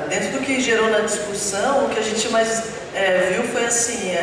Dentro do que gerou na discussão, o que a gente mais viu foi assim,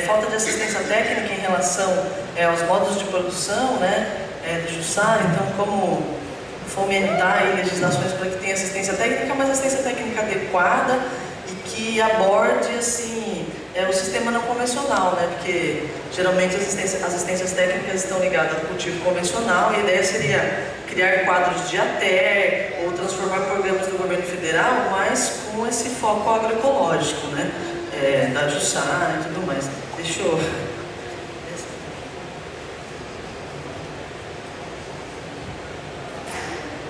falta de assistência técnica em relação aos modos de produção, né, do Jussara. Então, como fomentar aí legislações para que tenha assistência técnica, mas assistência técnica adequada e que aborde assim, o sistema não convencional, né? Porque geralmente as assistências técnicas estão ligadas ao cultivo convencional, e a ideia seria criar quadros de ATER ou transformar programas do governo federal, mas com esse foco agroecológico, né? Da Jussara e tudo mais. Deixa eu...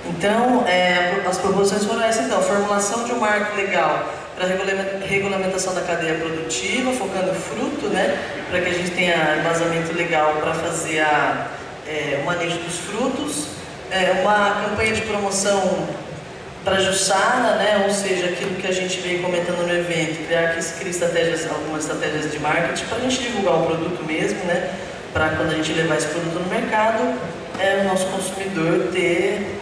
Então, as proposições foram essas, então, formulação de um marco legal para regulamentação da cadeia produtiva, focando fruto, né, para que a gente tenha embasamento legal para fazer o manejo dos frutos, uma campanha de promoção para a Jussara, né, ou seja, aquilo que a gente veio comentando no evento, criar algumas estratégias de marketing para a gente divulgar o produto mesmo, né, para quando a gente levar esse produto no mercado, o nosso consumidor ter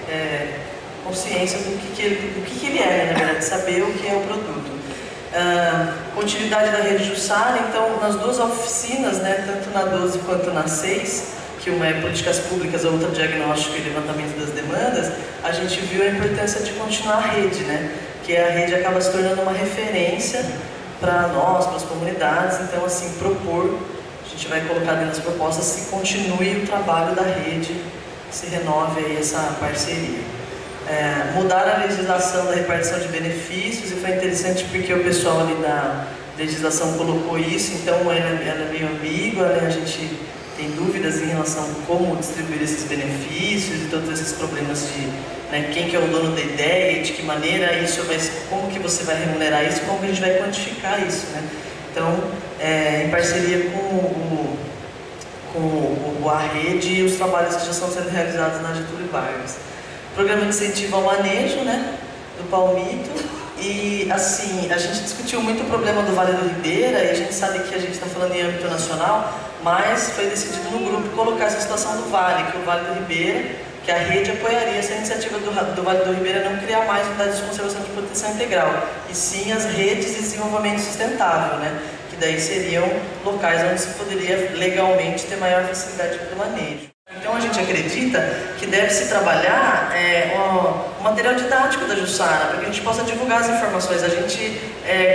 consciência do que ele é, né, na verdade, saber o que é o produto. Continuidade da rede Jussara, então, nas duas oficinas, né, tanto na 12 quanto na 6, que uma é políticas públicas, a outra diagnóstico e levantamento das demandas, a gente viu a importância de continuar a rede, né, que a rede acaba se tornando uma referência para nós, para as comunidades. Então, assim, a gente vai colocar dentro das propostas se continue o trabalho da rede, se renove aí essa parceria. Mudar a legislação da repartição de benefícios, e foi interessante porque o pessoal ali da legislação colocou isso, então ela é meio ambígua, né? A gente tem dúvidas em relação a como distribuir esses benefícios e todos esses problemas de, né, quem que é o dono da ideia, de que maneira isso vai, como que você vai remunerar isso, como que a gente vai quantificar isso, né? Então, em parceria com a rede e os trabalhos que já estão sendo realizados na Getúlio Vargas. Programa de incentivo ao manejo, né, do palmito. E assim, a gente discutiu muito o problema do Vale do Ribeira, e a gente sabe que a gente está falando em âmbito nacional, mas foi decidido no grupo colocar essa situação do Vale, que o Vale do Ribeira, que a rede apoiaria essa iniciativa do Vale do Ribeira não criar mais unidades de conservação de proteção integral, e sim as redes de desenvolvimento sustentável, né? Que daí seriam locais onde se poderia legalmente ter maior facilidade para o manejo. Então a gente acredita que deve-se trabalhar o material didático da Jussara, para que a gente possa divulgar as informações. A gente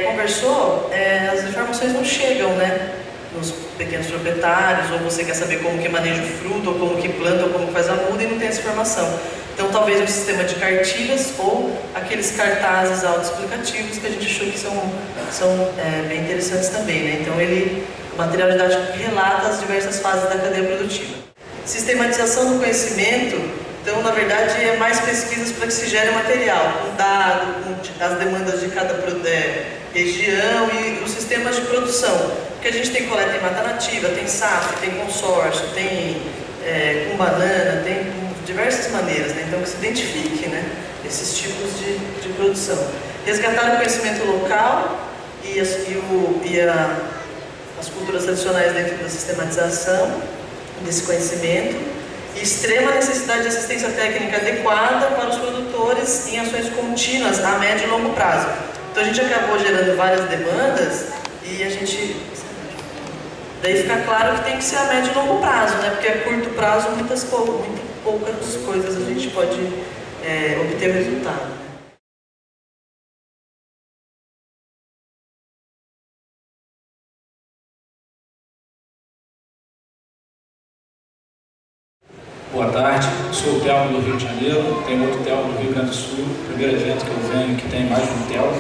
conversou, as informações não chegam, né, nos pequenos proprietários, ou você quer saber como que maneja o fruto, ou como que planta, ou como que faz a muda, e não tem essa informação. Então talvez um sistema de cartilhas ou aqueles cartazes autoexplicativos que a gente achou que são bem interessantes também, né? Então o material didático relata as diversas fases da cadeia produtiva. Sistematização do conhecimento, então na verdade é mais pesquisas para que se gere material, com dado, com as demandas de cada região e os sistemas de produção. Porque a gente tem coleta em mata nativa, tem safra, tem consórcio, tem com banana, tem diversas maneiras, né? Então que se identifique, né, esses tipos de produção. Resgatar o conhecimento local e as culturas tradicionais dentro da sistematização desse conhecimento, e extrema necessidade de assistência técnica adequada para os produtores em ações contínuas a médio e longo prazo. Então a gente acabou gerando várias demandas e daí fica claro que tem que ser a médio e longo prazo, né? Porque a curto prazo muito poucas coisas a gente pode obter o resultado. Boa tarde, sou o Telmo do Rio de Janeiro, tem outro Telmo do Rio Grande do Sul, primeiro evento que eu venho que tem mais de um Telmo.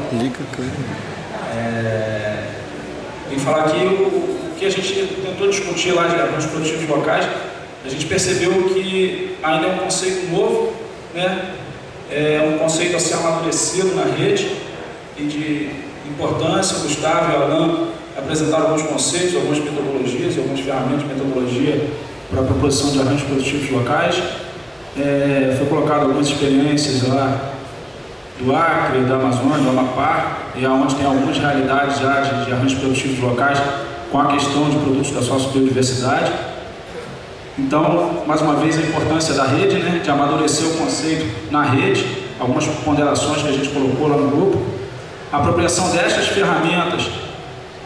Vim falar aqui o que a gente tentou discutir lá de alguns produtivos locais. A gente percebeu que ainda é um conceito novo, né? É um conceito a ser amadurecido na rede e de importância. O Gustavo e o Alan apresentaram alguns conceitos, algumas metodologias, algumas ferramentas de metodologia para a proposição de arranjos produtivos locais. Foi colocado algumas experiências lá do Acre, da Amazônia, do Amapá, e onde tem algumas realidades já de arranjos produtivos locais com a questão de produtos da sociobiodiversidade. Então, mais uma vez, a importância da rede, né, de amadurecer o conceito na rede, algumas ponderações que a gente colocou lá no grupo, a apropriação destas ferramentas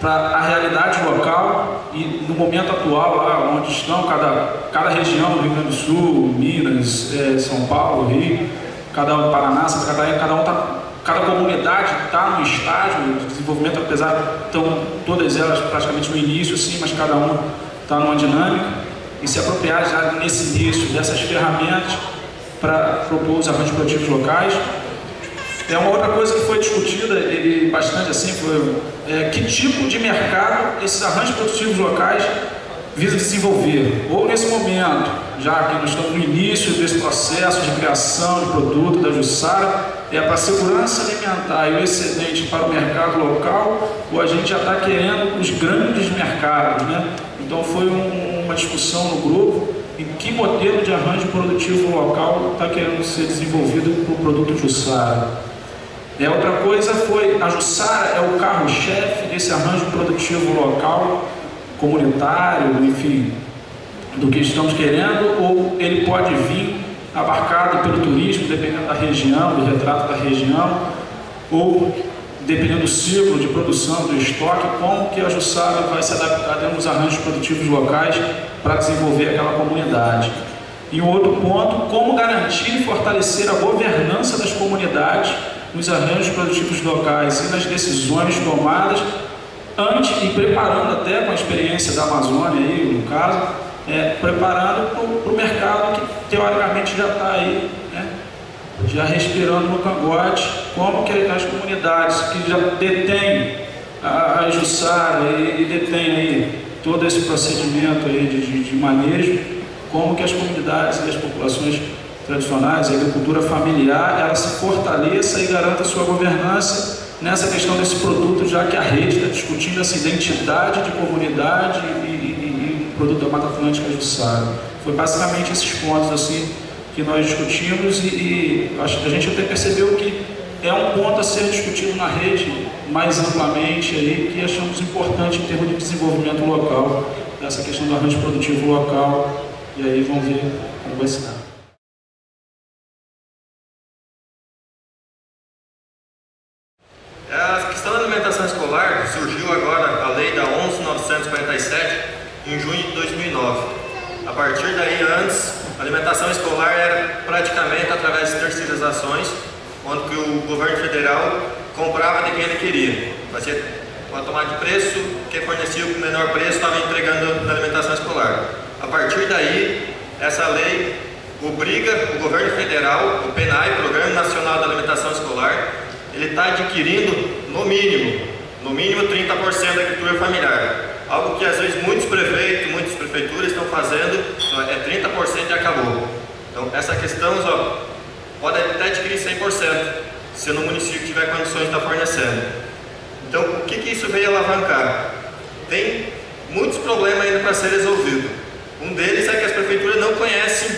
para a realidade local e no momento atual, lá onde estão cada região do Rio Grande do Sul, Minas, São Paulo, Rio, cada Paraná, Santa Catarina, cada comunidade está no estágio de desenvolvimento, apesar de estão todas elas praticamente no início, sim, mas cada uma está numa dinâmica, e se apropriar já nesse início dessas ferramentas para propor os arranjos produtivos locais. Uma outra coisa que foi discutida e bastante assim foi que tipo de mercado esses arranjos produtivos locais visam desenvolver, ou nesse momento, já que nós estamos no início desse processo de criação de produto da Jussara, para a segurança alimentar e o excedente para o mercado local, ou a gente já está querendo os grandes mercados, né? Então foi uma discussão no grupo em que modelo de arranjo produtivo local está querendo ser desenvolvido para o produto Jussara. Outra coisa foi, a Jussara é o carro-chefe desse arranjo produtivo local, comunitário, enfim, do que estamos querendo, ou ele pode vir abarcado pelo turismo, dependendo da região, do retrato da região, ou dependendo do ciclo de produção, do estoque, como que a Jussara vai se adaptar dentro dos arranjos produtivos locais para desenvolver aquela comunidade. E um outro ponto, como garantir e fortalecer a governança das comunidades nos arranjos produtivos locais e nas decisões tomadas antes e preparando até com a experiência da Amazônia, aí, no caso, preparando para o mercado que teoricamente já está aí, né, já respirando no cangote, como que as comunidades que já detêm a Jussara e detêm aí todo esse procedimento aí de manejo, como que as comunidades e as populações tradicionais, a agricultura familiar, ela se fortaleça e garanta sua governança nessa questão desse produto, já que a rede está discutindo essa identidade de comunidade e o produto da Mata Atlântica Jussara. Foi basicamente esses pontos assim que nós discutimos e acho que a gente até percebeu que é um ponto a ser discutido na rede mais amplamente aí, que achamos importante em termos de desenvolvimento local, essa questão do arranjo produtivo local, e aí vamos ver como vai ser. A questão da alimentação escolar surgiu agora, a lei da 11.947, em junho de 2009. A partir daí, antes, a alimentação escolar era praticamente através de terceirizações, onde que o governo federal comprava de quem ele queria. Fazia uma tomada de preço, quem fornecia o menor preço estava entregando na alimentação escolar. A partir daí, essa lei obriga o governo federal, o PNAE, Programa Nacional da Alimentação Escolar, ele está adquirindo, no mínimo 30% da agricultura familiar. Algo que às vezes muitos prefeitos, muitas prefeituras estão fazendo, 30% e acabou. Então essa questão pode até adquirir 100%, se no município tiver condições de estar fornecendo. Então o que isso veio alavancar? Tem muitos problemas ainda para ser resolvido. Um deles é que as prefeituras não conhecem,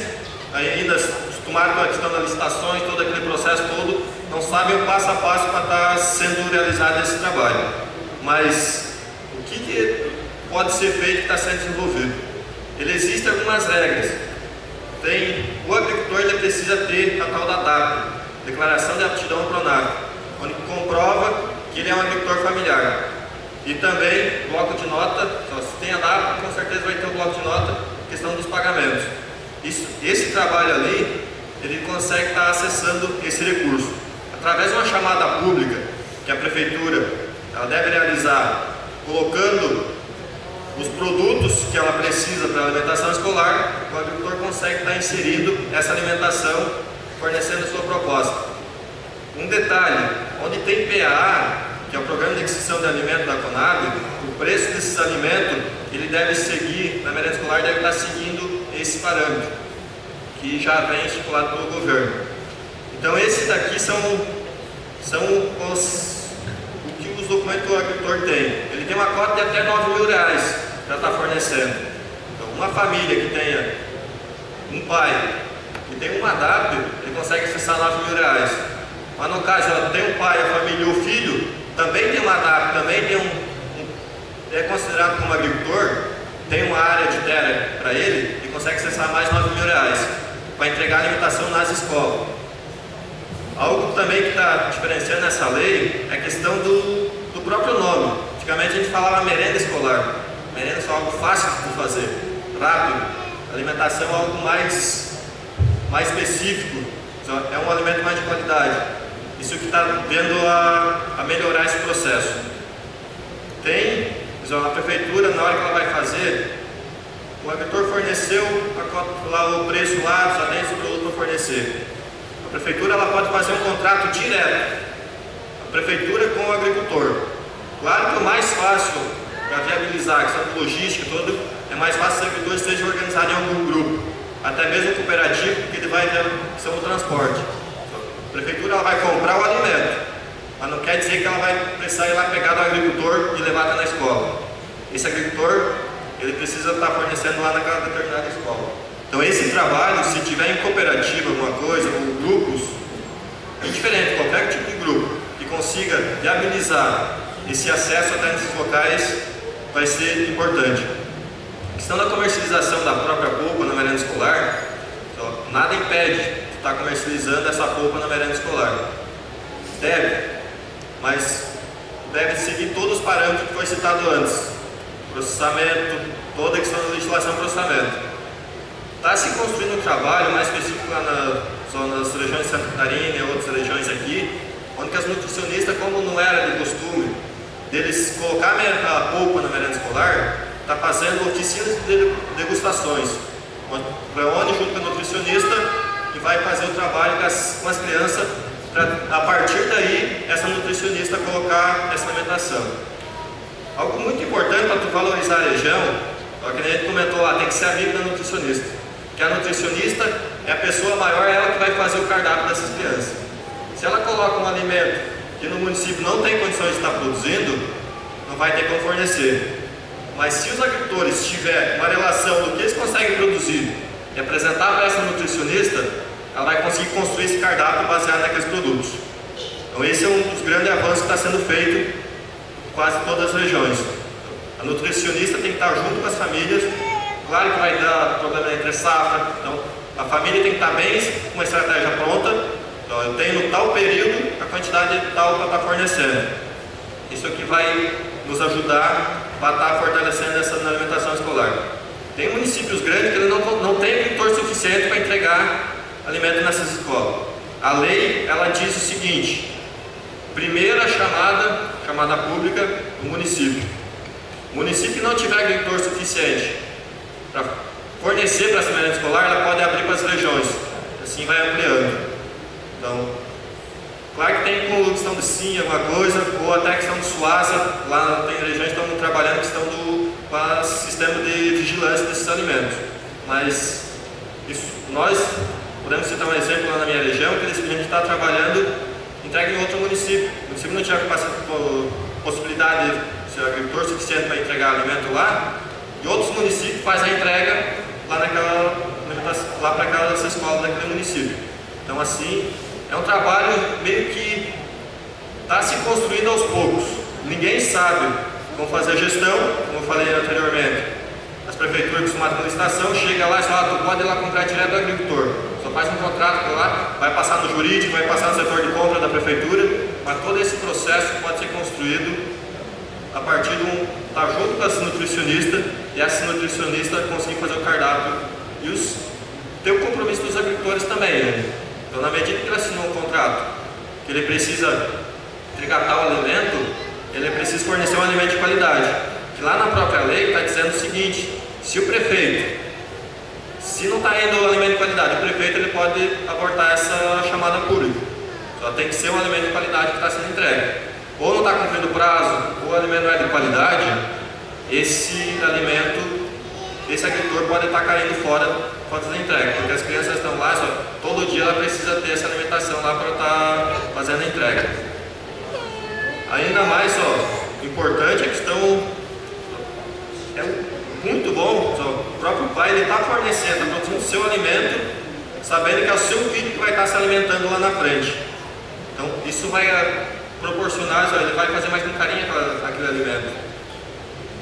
ainda acostumadas com a questão das licitações, todo aquele processo todo, não sabem o passo a passo para estar sendo realizado esse trabalho. Mas o que pode ser feito que está sendo desenvolvido? Existem algumas regras. O agricultor ele precisa ter a tal da DAP, Declaração de Aptidão ao Pronaf, onde comprova que ele é um agricultor familiar. E também bloco de nota, então, se tem a DAP, com certeza vai ter o bloco de nota, questão dos pagamentos. Esse trabalho ali, ele consegue estar acessando esse recurso. Através de uma chamada pública que a prefeitura ela deve realizar, colocando os produtos que ela precisa para a alimentação escolar, o agricultor consegue estar inserindo essa alimentação, fornecendo a sua proposta. Um detalhe, onde tem PAA, que é o Programa de Aquisição de Alimentos da Conab, o preço desses alimentos, ele deve seguir, na merenda escolar deve estar seguindo esse parâmetro, que já vem estipulado pelo governo. Então esses daqui são o que os documentos que o agricultor tem. Ele tem uma cota de até R$9.000 para estar fornecendo. Então uma família que tenha um pai que tem uma DAP, ele consegue acessar R$9.000. Mas no caso ela tem um pai, a família e o filho, também tem uma DAP, também tem é considerado como agricultor, tem uma área de terra para ele, consegue acessar mais R$9.000 para entregar alimentação nas escolas. Algo também que está diferenciando essa lei é a questão do próprio nome. Antigamente a gente falava merenda escolar. Merenda é só algo fácil de fazer, rápido. Alimentação é algo mais específico, é um alimento mais de qualidade. Isso que está tendo a melhorar esse processo. A prefeitura, na hora que ela vai fazer, o agricultor forneceu o preço lá, só tem esse produto para fornecer. A prefeitura ela pode fazer um contrato direto, a prefeitura com o agricultor. Claro que o mais fácil para viabilizar a questão de logística todo, é mais fácil que os agricultores estejam organizados em algum grupo, até mesmo cooperativo, porque ele vai ter a questão do transporte. A prefeitura ela vai comprar o alimento, mas não quer dizer que ela vai precisar ir lá pegar do agricultor e levar até na escola. Esse agricultor, ele precisa estar fornecendo lá naquela determinada escola. Então esse trabalho, se tiver em cooperativa alguma coisa, ou grupos, indiferente, qualquer tipo de grupo, que consiga viabilizar esse acesso até nesses locais, vai ser importante. A questão da comercialização da própria polpa na merenda escolar, nada impede de estar comercializando essa polpa na merenda escolar. Deve, mas deve seguir todos os parâmetros que foi citado antes. Processamento, toda a questão da legislação de processamento. Está se construindo um trabalho mais específico lá nas regiões de Santa Catarina e outras regiões aqui, onde as nutricionistas, como não era de costume, deles colocar a polpa na merenda escolar, está fazendo oficinas de degustações, onde junto com a nutricionista e vai fazer o trabalho com as crianças, para a partir daí essa nutricionista colocar essa alimentação. Algo muito importante para tu valorizar a região, que a gente comentou lá, tem que ser amigo da nutricionista, que a nutricionista é a pessoa maior, é ela que vai fazer o cardápio dessas crianças. Se ela coloca um alimento que no município não tem condições de estar produzindo, não vai ter como fornecer. Mas se os agricultores tiverem uma relação do que eles conseguem produzir e apresentar para essa nutricionista, ela vai conseguir construir esse cardápio baseado naqueles produtos. Então esse é um dos grandes avanços que está sendo feito em quase todas as regiões. A nutricionista tem que estar junto com as famílias, claro que vai dar problema entre safra, então a família tem que estar bem com uma estratégia pronta. Então, eu tenho no tal período a quantidade de tal para estar fornecendo. Isso aqui vai nos ajudar a estar fortalecendo essa alimentação escolar. Tem municípios grandes que ele não tem agricultor suficiente para entregar alimento nessas escolas. A lei, ela diz o seguinte: primeira chamada pública do município. O município que não tiver agricultor suficiente para fornecer para essa merenda escolar, ela pode abrir para as regiões. Assim vai ampliando. Então, claro que tem com questão de sim, alguma coisa, ou até questão de SUASA, lá tem regiões que estão trabalhando a questão do sistema de vigilância desses alimentos. Mas isso, nós podemos citar um exemplo lá na minha região, que a gente está trabalhando entrega em outro município. O município não tinha possibilidade de ser agricultor suficiente para entregar alimento lá, e outros municípios fazem a entrega lá para aquelas escolas daquele município. Então assim, é um trabalho meio que está se construindo aos poucos. Ninguém sabe como fazer a gestão, como eu falei anteriormente. As prefeituras costumam ter licitação, chega lá e fala, tu pode ir lá comprar direto do agricultor. Só faz um contrato lá, vai passar no jurídico, vai passar no setor de compra da prefeitura, mas todo esse processo pode ser construído a partir de estar junto com essa nutricionista e essa nutricionista conseguir fazer o cardápio e ter o compromisso dos agricultores também, né? Então, na medida que ele assinou um contrato, que ele precisa entregar tal alimento, ele precisa fornecer um alimento de qualidade. Que lá na própria lei está dizendo o seguinte: se o prefeito, se não está indo o alimento de qualidade, o prefeito ele pode abortar essa chamada pública. Só tem que ser um alimento de qualidade que está sendo entregue. Ou não está cumprindo o prazo, ou o alimento não é de qualidade, esse agricultor pode estar caindo fora da entrega, porque as crianças estão lá, todo dia ela precisa ter essa alimentação lá para estar fazendo a entrega. Ainda mais, importante a questão, é muito bom, o próprio pai está fornecendo, está produzindo o seu alimento, sabendo que é o seu filho que vai estar se alimentando lá na frente. Então isso vai proporcionar, ele vai fazer mais com carinho aquele alimento.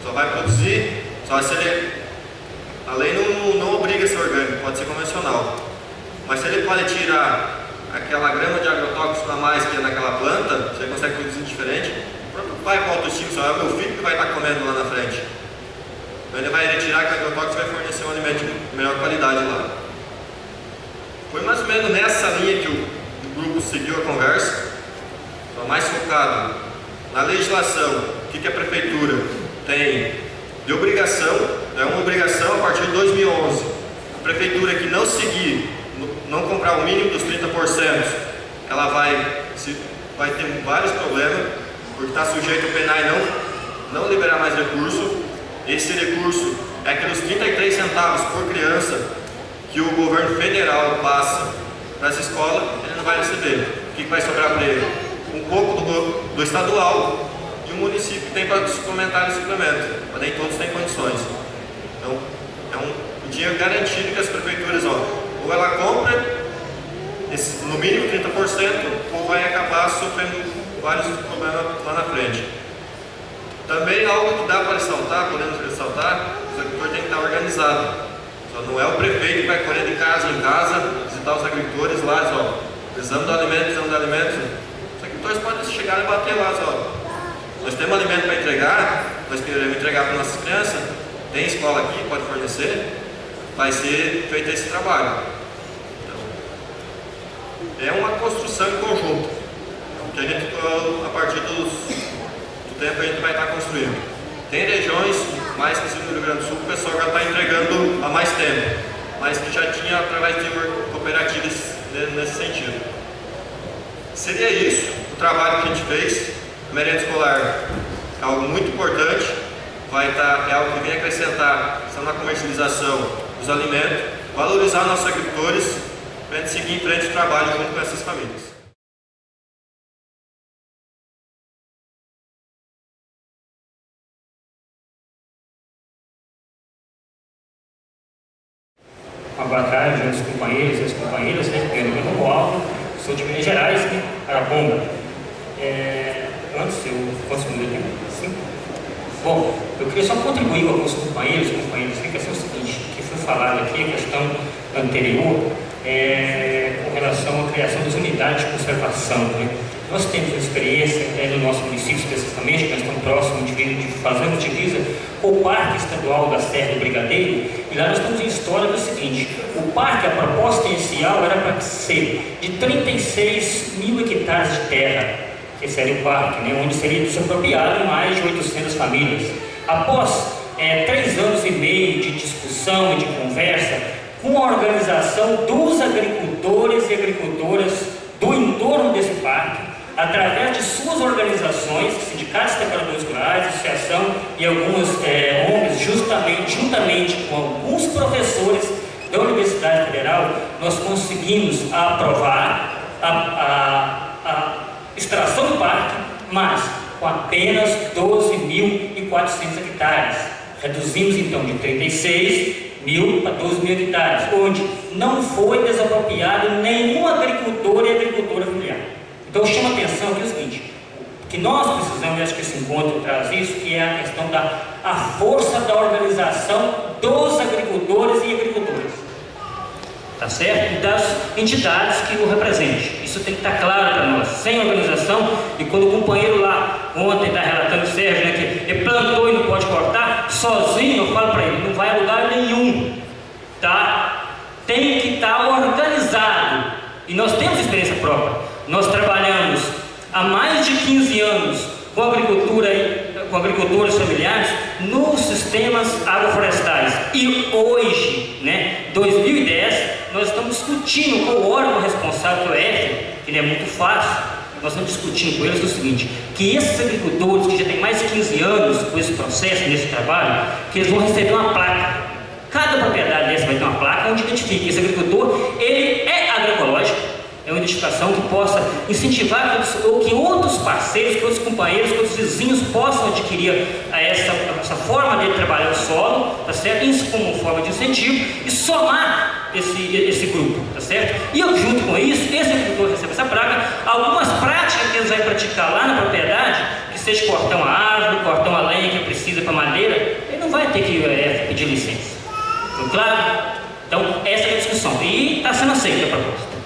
Só vai produzir, só se ele... A lei não obriga a ser orgânico, pode ser convencional. Mas se ele pode tirar aquela grama de agrotóxico a mais que é naquela planta, você consegue produzir diferente. O próprio pai com autoestima, só é o meu filho que vai estar comendo lá na frente. Então ele vai retirar que o agrotóxico vai fornecer um alimento de melhor qualidade lá. Foi mais ou menos nessa linha que o grupo seguiu a conversa, então, mais focado na legislação. O que a prefeitura tem de obrigação, é uma obrigação a partir de 2011. A prefeitura que não seguir, não comprar o mínimo dos 30%, ela vai ter vários problemas, porque está sujeito a penar e não liberar mais recurso. Esse recurso é aqueles 33 centavos por criança que o governo federal passa para essa escola, ele não vai receber. O que vai sobrar para ele? Um pouco do estadual e o município tem para suplementar esse suplemento, mas nem todos têm condições. Então, é um dinheiro garantido que as prefeituras, ou ela compra no mínimo 30%, ou vai acabar sofrendo vários problemas lá na frente. Também algo que dá para ressaltar, podemos ressaltar, o agricultor tem que estar organizado. Só não é o prefeito que vai correr de casa em casa, visitar os agricultores lá, precisamos do alimento, precisamos do alimento. Os agricultores podem chegar e bater lá, nós temos alimento para entregar, nós queremos entregar para nossas crianças, tem escola aqui, pode fornecer, vai ser feito esse trabalho. Então, é uma construção em conjunto, que a gente, a partir do tempo, a gente vai estar construindo. Tem regiões, mais que no Rio Grande do Sul, o pessoal já está entregando há mais tempo, mas que já tinha através de cooperativas nesse sentido. Seria isso o trabalho que a gente fez. A merenda escolar é algo muito importante, é algo que vem acrescentar na comercialização dos alimentos, valorizar nossos agricultores, para a gente seguir em frente o trabalho junto com essas famílias. Boa tarde aos companheiros e às companheiras, né? Eu me chamo Aldo, sou de Minas Gerais, né? Araponga. Antes eu posso mudar aqui? Sim. Bom, eu queria só contribuir com alguns companheiros, que a questão é o seguinte, que foi falado aqui, a questão anterior, com relação à criação das unidades de conservação, né? Nós temos uma experiência no nosso município, especificamente, que nós estamos próximos de fazermos divisa com o Parque Estadual da Serra do Brigadeiro, e lá nós temos a história do seguinte: o parque, a proposta inicial era para ser de 36 mil hectares de terra, que seria o parque, né, onde seria desapropriado mais de 800 famílias. Após 3 anos e meio de discussão e de conversa com a organização dos agricultores e agricultoras do entorno desse parque, através de suas organizações, sindicatos de trabalhadores rurais, associação e algumas ONGs, juntamente com alguns professores da Universidade Federal, nós conseguimos aprovar a extração do parque, mas com apenas 12.400 hectares. Reduzimos então de 36 mil para 12 mil hectares, onde não foi desapropriado nenhum agricultor e agricultora familiar. Então chama atenção aqui o seguinte, que nós precisamos, acho que esse encontro traz isso, que é a questão da força da organização dos agricultores e agricultoras, tá certo? E das entidades que o representem. Isso tem que estar claro para nós. Sem organização, e quando o companheiro lá ontem está relatando o Sérgio, né, que ele plantou e não pode cortar, sozinho, eu falo para ele, não vai a lugar nenhum, tá? Tem que estar organizado. E nós temos experiência própria. Nós trabalhamos há mais de 15 anos com agricultores familiares nos sistemas agroflorestais. E hoje, né, 2010, nós estamos discutindo com o órgão responsável, que é o EFE, que ele é muito fácil, nós estamos discutindo com eles o seguinte, que esses agricultores que já têm mais de 15 anos com esse processo, nesse trabalho, que eles vão receber uma placa. Cada propriedade dessa vai ter uma placa onde identifica que esse agricultor, ele é agroecológico, é uma identificação que possa incentivar que outros parceiros, que outros companheiros, que outros vizinhos possam adquirir essa forma de trabalhar o solo, tá certo? Isso como forma de incentivo e somar esse grupo, tá certo? E junto com isso, esse agricultor recebe essa praga, algumas práticas que eles vão praticar lá na propriedade, que seja cortar uma árvore, cortar uma lenha que precisa para madeira, ele não vai ter que pedir licença. Foi claro? Então, essa é a discussão. E está sendo aceita a proposta.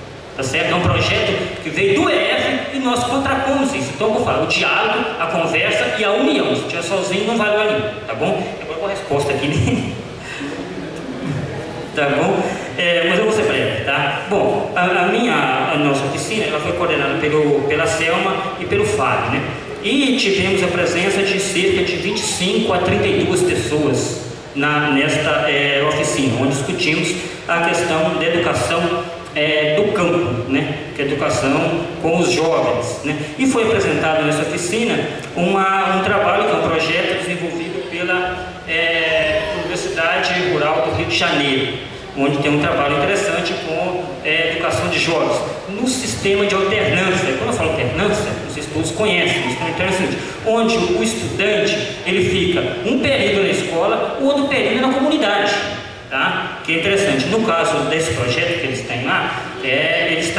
tá certo? É um projeto que veio do EF e nós contrapomos isso. Então eu vou falar o diálogo, a conversa e a união. Se estiver sozinho não vale a nenhum, tá bom? Agora com a resposta aqui. Tá bom? Mas eu vou ser breve, tá? Bom, a nossa oficina ela foi coordenada pela Selma e pelo Fábio, né? E tivemos a presença de cerca de 25 a 32 pessoas nesta oficina, onde discutimos a questão da educação do campo, né? Que é a educação com os jovens, né? E foi apresentado nessa oficina um trabalho, que é um projeto desenvolvido pela Universidade Rural do Rio de Janeiro, onde tem um trabalho interessante com educação de jovens no sistema de alternância. Quando eu falo alternância, não sei se todos conhecem, mas é interessante, onde o estudante ele fica um período na escola, o outro período na comunidade, tá? Que é interessante. No caso desse projeto que eles têm lá, eles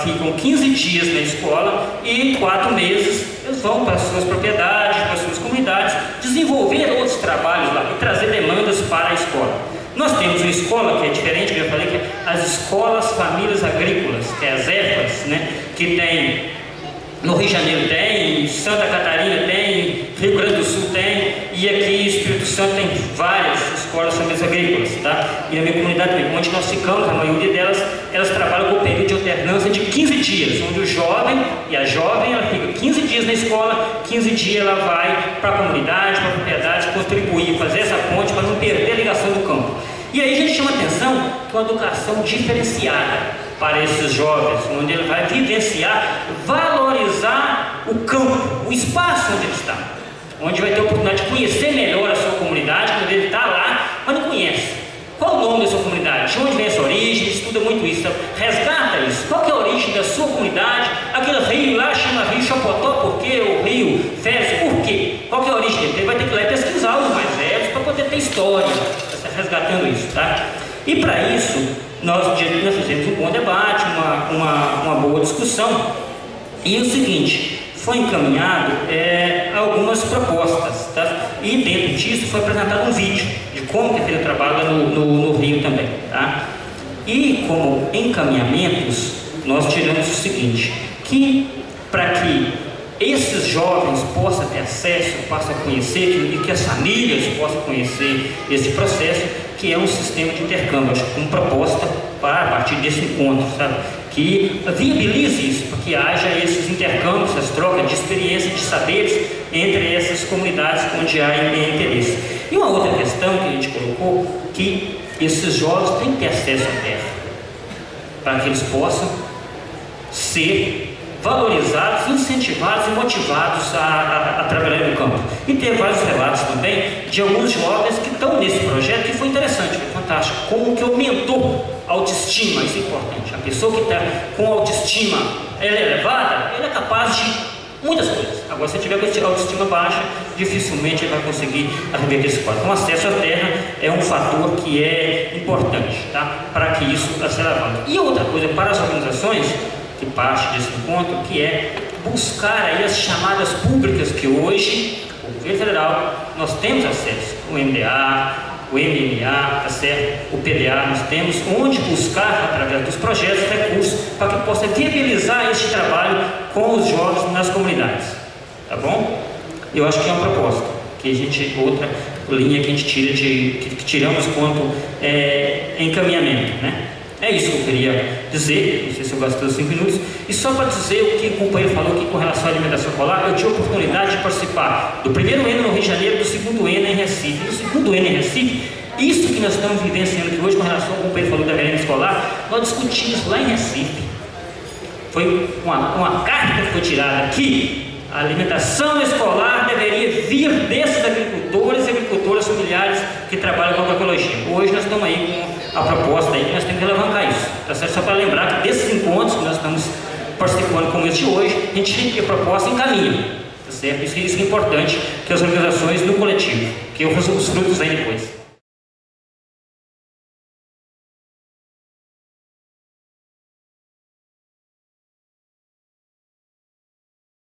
ficam 15 dias na escola e 4 meses eles vão para as suas propriedades, para as suas comunidades, desenvolver outros trabalhos lá e trazer demandas para a escola. Nós temos uma escola que é diferente, que eu falei, que é as Escolas Famílias Agrícolas, que é as EFAs, né? Que tem, no Rio de Janeiro tem, Santa Catarina tem, Rio Grande do Sul tem, e aqui Espírito Santo tem várias escolas famílias agrícolas, tá? E na minha comunidade também, onde nós ficamos, a maioria delas, elas trabalham com o período de alternância de 15 dias, onde o jovem e a jovem, ela fica 15 dias na escola, 15 dias ela vai para a comunidade, para a propriedade, contribuir, fazer essa ponte para não perder a ligação do campo. E aí a gente chama atenção que uma educação diferenciada para esses jovens, onde ele vai vivenciar, valorizar o campo, o espaço onde ele está, onde vai ter a oportunidade de conhecer melhor a sua comunidade, quando ele está lá, mas não conhece. Qual o nome da sua comunidade? De onde vem essa origem? Ele estuda muito isso. Então, resgata isso. Qual que é a origem da sua comunidade? Aquele rio lá chama Rio Chapotó, por quê? O Rio Férez, por quê? Qual que é a origem dele? Ele vai ter que ir lá e pesquisar os mais velhos para poder ter história, resgatando isso, tá? E para isso, nós fizemos um bom debate, uma boa discussão. E o seguinte, foi encaminhado algumas propostas, tá? E dentro disso foi apresentado um vídeo de como que é feito o trabalho no Rio também, tá? E como encaminhamentos, nós tiramos o seguinte, que para que esses jovens possam ter acesso, possam conhecer, e que as famílias possam conhecer esse processo, que é um sistema de intercâmbio, acho que uma proposta para a partir desse encontro, sabe? Que viabilize isso, para que haja esses intercâmbios, essas trocas de experiência, de saberes entre essas comunidades onde há interesse. E uma outra questão que a gente colocou, que esses jovens têm que ter acesso à terra, para que eles possam ser valorizados, incentivados e motivados a trabalhar no campo. E tem vários relatos também de alguns jovens que estão nesse projeto, que foi interessante, foi fantástico, como que aumentou a autoestima, isso é importante. A pessoa que está com autoestima elevada, ela é capaz de muitas coisas. Agora, se tiver com autoestima baixa, dificilmente ele vai conseguir reverter esse quadro. Então, acesso à terra é um fator que é importante, tá? Para que isso se alavanque. E outra coisa, para as organizações, que parte desse encontro, que é buscar aí as chamadas públicas que hoje, o governo federal, nós temos acesso, o MDA, o MMA, tá certo? O PDA, nós temos onde buscar, através dos projetos, recursos, para que possa viabilizar este trabalho com os jovens nas comunidades, tá bom? Eu acho que é uma proposta, que a gente, outra linha que a gente tira que tiramos quanto encaminhamento, né? É isso que eu queria dizer, não sei se eu gastei os 5 minutos. E só para dizer o que o companheiro falou aqui com relação à alimentação escolar, eu tive a oportunidade de participar do primeiro ENA no Rio de Janeiro, do segundo ENA em Recife. E do segundo ENA em Recife, isso que nós estamos vivenciando aqui hoje com relação ao companheiro falou da merenda escolar, nós discutimos lá em Recife. Foi uma carta que foi tirada aqui. A alimentação escolar deveria vir desses agricultores e agricultoras familiares que trabalham com agroecologia. Hoje nós estamos aí com a proposta aí que nós temos que alavancar isso, tá certo? Só para lembrar que desses encontros que nós estamos participando como esse de hoje, a gente a proposta encaminha, tá certo? Isso é importante, que as organizações no coletivo, que os frutos vêm depois.